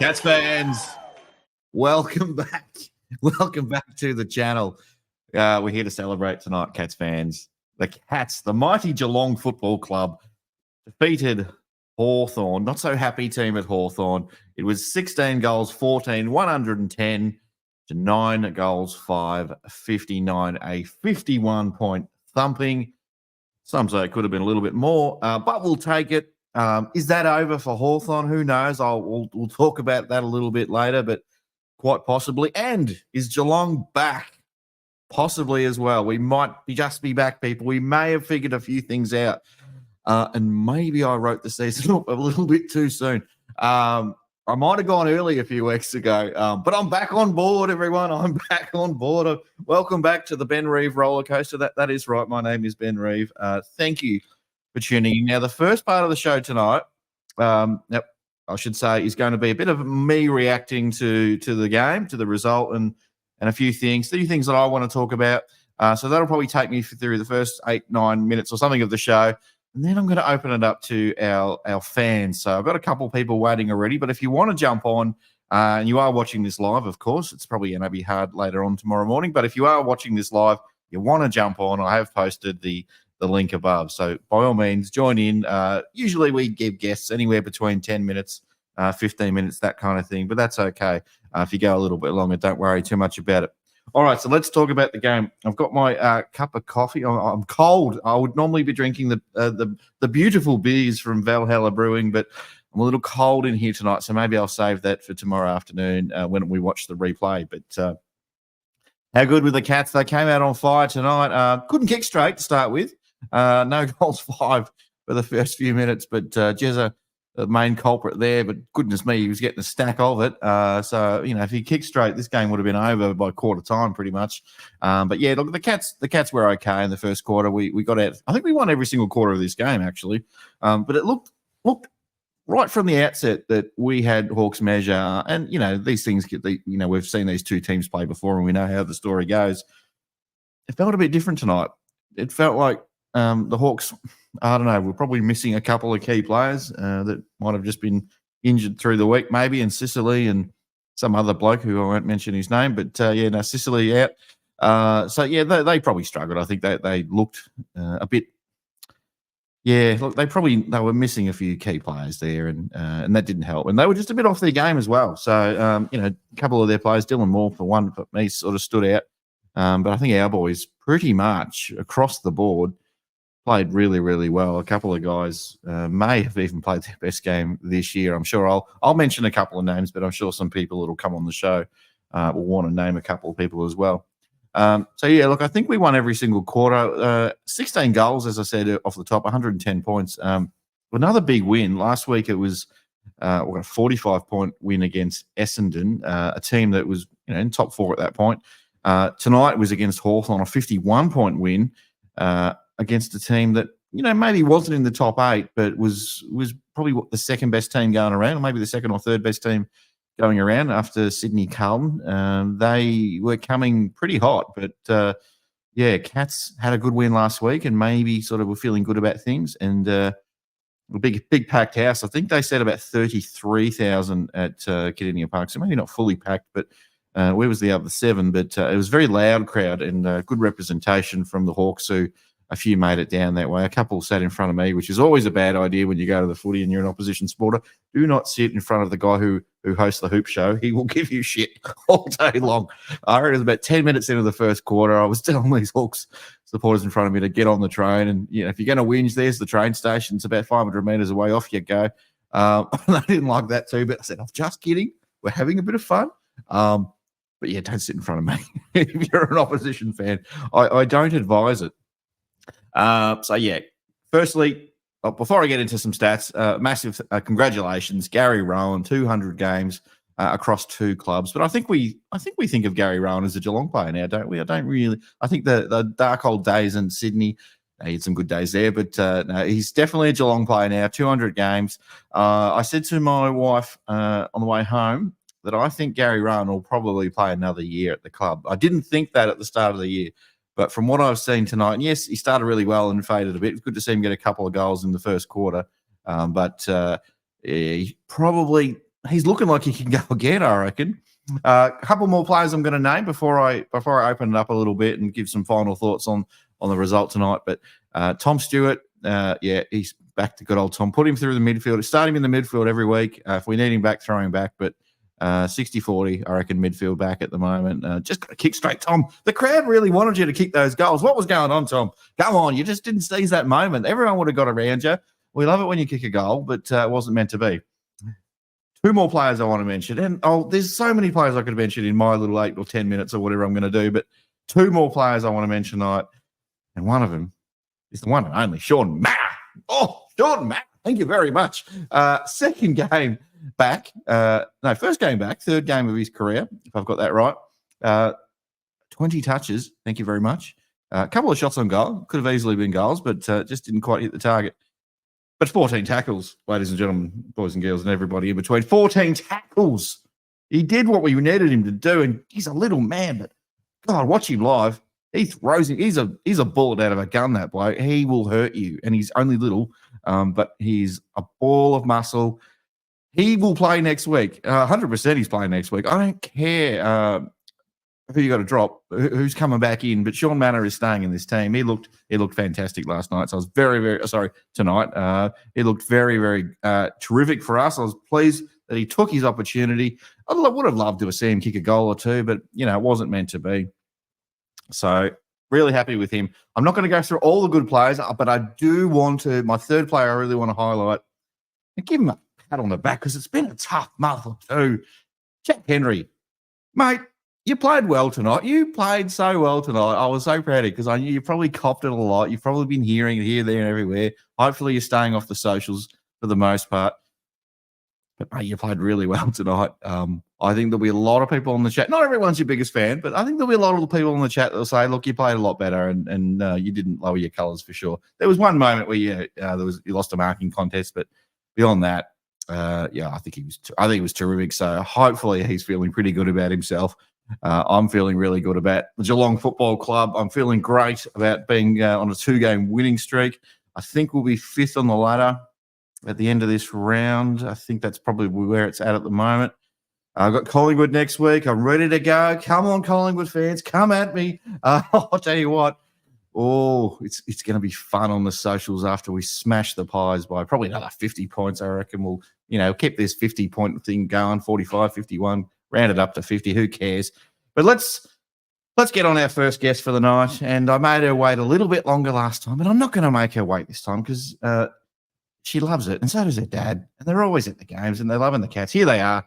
Cats fans, welcome back. Welcome back to the channel. We're here to celebrate tonight, Cats fans. The Cats, the mighty Geelong Football Club, defeated Hawthorn. Not so happy team at Hawthorn. It was 16 goals, 14, 110 to 9 goals, 5, 59, a 51-point thumping. Some say it could have been a little bit more, but we'll take it. Is that over for Hawthorn? Who knows? We'll talk about that a little bit later, but quite possibly. And is Geelong back? Possibly as well. We might just be back, people. We may have figured a few things out. And maybe I wrote the season up a little bit too soon. I might have gone early a few weeks ago, but I'm back on board, everyone. I'm back on board. Welcome back to the Ben Reeve roller coaster. That is right. My name is Ben Reeve. Thank you for tuning in. Now, the first part of the show tonight, I should say, is going to be a bit of me reacting to the game, to the result, and a few things that I want to talk about. So that'll probably take me through the first 8-9 minutes or something of the show. And then I'm going to open it up to our fans. So I've got a couple of people waiting already. But if you want to jump on, and you are watching this live, of course, it's probably going to be hard later on tomorrow morning. But if you are watching this live, you want to jump on, I have posted the link above. So by all means, join in. Usually we give guests anywhere between 10 minutes, 15 minutes, that kind of thing. But that's okay. If you go a little bit longer, don't worry too much about it. All right, so let's talk about the game. I've got my cup of coffee. I'm cold. I would normally be drinking the beautiful beers from Valhalla Brewing, but I'm a little cold in here tonight, so maybe I'll save that for tomorrow afternoon when we watch the replay. But how good were the Cats? They came out on fire tonight. Couldn't kick straight to start with. No goals, 5 for the first few minutes, but Jezza, the main culprit there, but goodness me, he was getting a stack of it. So, if he kicked straight, this game would have been over by quarter time pretty much. But yeah, look, the Cats were okay in the first quarter. We got out. I think we won every single quarter of this game, actually. But it looked right from the outset that we had Hawks measure. And, these things, we've seen these two teams play before and we know how the story goes. It felt a bit different tonight. It felt like the Hawks, I don't know, we're probably missing a couple of key players that might have just been injured through the week, maybe, in Sicily and some other bloke who I won't mention his name. But, Sicily out. They probably struggled. I think they looked a bit, look, they were missing a few key players there and that didn't help. And they were just a bit off their game as well. So, a couple of their players, Dylan Moore for one, for me, sort of stood out. But I think our boys pretty much across the board played really, really well. A couple of guys may have even played their best game this year. I'm sure I'll mention a couple of names, but I'm sure some people that will come on the show will want to name a couple of people as well. I think we won every single quarter. 16 goals, as I said, off the top, 110 points. Another big win. Last week it was a 45-point win against Essendon, a team that was in top 4 at that point. Tonight was against Hawthorn, a 51-point win against a team that, maybe wasn't in the top 8, but was probably the second best team going around, or maybe the second or third best team going around after Sydney Carlton. They were coming pretty hot, but Cats had a good win last week and maybe sort of were feeling good about things. And a big packed house. I think they said about 33,000 at Kardinia Park, so maybe not fully packed, but where was the other 7? But it was a very loud crowd and good representation from the Hawks, who a few made it down that way. A couple sat in front of me, which is always a bad idea when you go to the footy and you're an opposition supporter. Do not sit in front of the guy who hosts the Hoop Show. He will give you shit all day long. I reckon it was about 10 minutes into the first quarter, I was telling these Hawks supporters in front of me to get on the train. And, if you're going to whinge, there's the train station. It's about 500 metres away. Off you go. They didn't like that too, but I said, I'm just kidding. We're having a bit of fun. But yeah, don't sit in front of me if you're an opposition fan. I don't advise it. Firstly, before I get into some stats, massive congratulations, Gary Rowan, 200 games across 2 clubs. But I think we think of Gary Rowan as a Geelong player now, don't we? I don't really. I think the dark old days in Sydney, he had some good days there, but no, he's definitely a Geelong player now. 200 games. I said to my wife on the way home that I think Gary Rowan will probably play another year at the club. I didn't think that at the start of the year. But from what I've seen tonight, and yes, he started really well and faded a bit. It's good to see him get a couple of goals in the first quarter. He probably he's looking like he can go again, I reckon. A couple more players I'm going to name before I open it up a little bit and give some final thoughts on the result tonight. But Tom Stewart, he's back to good old Tom. Put him through the midfield. Start him in the midfield every week. If we need him back, throw him back. But 60-40, I reckon, midfield back at the moment. Just got to kick straight, Tom. The crowd really wanted you to kick those goals. What was going on, Tom? Come on, you just didn't seize that moment. Everyone would have got around you. We love it when you kick a goal, but it wasn't meant to be. Two more players I want to mention. And there's so many players I could mention in my little 8 or 10 minutes or whatever I'm going to do. But two more players I want to mention tonight. And one of them is the one and only Sean Matter. Oh, Sean Matter. Thank you very much. Second game back. First game back. Third game of his career, if I've got that right. 20 touches. Thank you very much. A couple of shots on goal. Could have easily been goals, but just didn't quite hit the target. But 14 tackles, ladies and gentlemen, boys and girls, and everybody in between. 14 tackles. He did what we needed him to do, and he's a little man, but God, watch him live. He throws him. He's a bullet out of a gun, that bloke. He will hurt you, and he's only little, but he's a ball of muscle. He will play next week. 100% he's playing next week. I don't care who you got to drop, who's coming back in, but Sean Manor is staying in this team. He looked fantastic last night. So I was tonight. He looked very, very terrific for us. I was pleased that he took his opportunity. I would have loved to have seen him kick a goal or two, but, it wasn't meant to be. So really happy with him. I'm not going to go through all the good players, but I do want to, my third player I really want to highlight and give him a pat on the back because it's been a tough month or two. Jack Henry, mate, you played well tonight. You played so well tonight. I was so proud of you because I knew you probably copped it a lot. You've probably been hearing it here, there, and everywhere. Hopefully you're staying off the socials for the most part. But, mate, you played really well tonight. I think there'll be a lot of people on the chat. Not everyone's your biggest fan, but I think there'll be a lot of the people on the chat that will say, look, you played a lot better and you didn't lower your colours for sure. There was one moment where you lost a marking contest, but beyond that, I think he was terrific. So hopefully he's feeling pretty good about himself. I'm feeling really good about the Geelong Football Club. I'm feeling great about being on a 2-game winning streak. I think we'll be 5th on the ladder at the end of this round. I think that's probably where it's at the moment. I've got Collingwood next week. I'm ready to go. Come on, Collingwood fans. Come at me. I'll tell you what. Oh, it's going to be fun on the socials after we smash the Pies by probably another 50 points. I reckon we'll, keep this 50-point thing going, 45, 51, round it up to 50. Who cares? But let's get on our first guest for the night. And I made her wait a little bit longer last time, but I'm not going to make her wait this time because she loves it. And so does her dad. And they're always at the games and they're loving the Cats. Here they are.